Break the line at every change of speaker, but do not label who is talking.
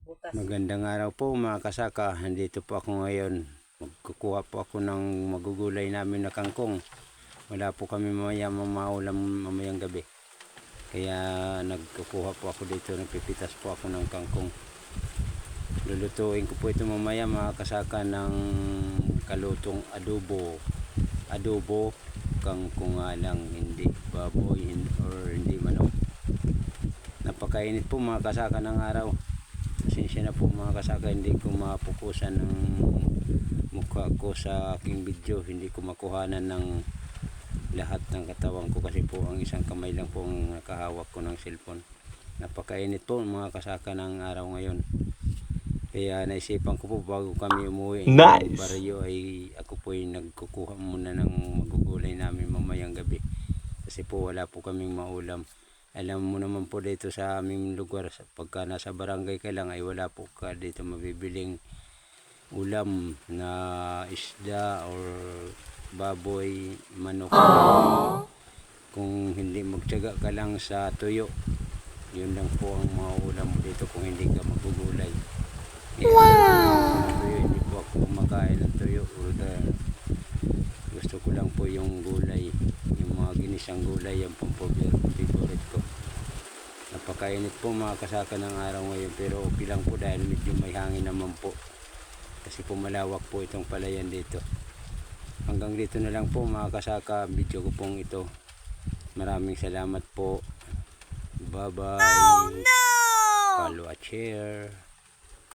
butas.
Magandang araw po mga kasaka. Nandito po ako ngayon. Magkukuha po ako ng magugulay namin na kangkong. Wala po kami mamaya mamaulam mamayang gabi. Kaya nagkukuha po ako dito. Nagpipitas po ako ng kangkong. Lulutuin ko po ito mamaya mga kasaka ng kalutong adobo. Adobo kangkong nga lang, hindi baboy or hindi manok. Napakainit po mga kasaka ng araw. Pasensya na po mga kasaka, hindi ko mapukusan ng mukha ko sa aking video. Hindi ko makuhanan ng lahat ng katawan ko kasi po ang isang kamay lang po ang nakahawak ko ng cellphone. Napakainit po mga kasaka ng araw ngayon. Kaya naisipan ko po bago kami umuwi ng baryo ay ako po ay nagkukuha muna ng magugulay namin mamayang gabi. Kasi po wala po kaming maulam. Alam mo naman po dito sa aming lugar, pagka nasa barangay ka lang ay wala po ka dito mabibiling ulam na isda or baboy, manok. Kung hindi magtiyaga ka lang sa tuyo, yun lang po ang mauulam mo dito kung hindi ka magugulay. Tuyo, hindi po ako kumakain ng tuyo. Gusto ko lang po yung gulay, yung mga ginisang gulay, yung favorite ko. Napakainit po mga kasaka ng araw ngayon, pero okay lang po dahil medyo may hangin naman po. Kasi po malawak po itong palayan dito. Hanggang dito na lang po mga kasaka, video ko pong ito. Maraming salamat po. Bye bye.
Oh no!
Follow at share.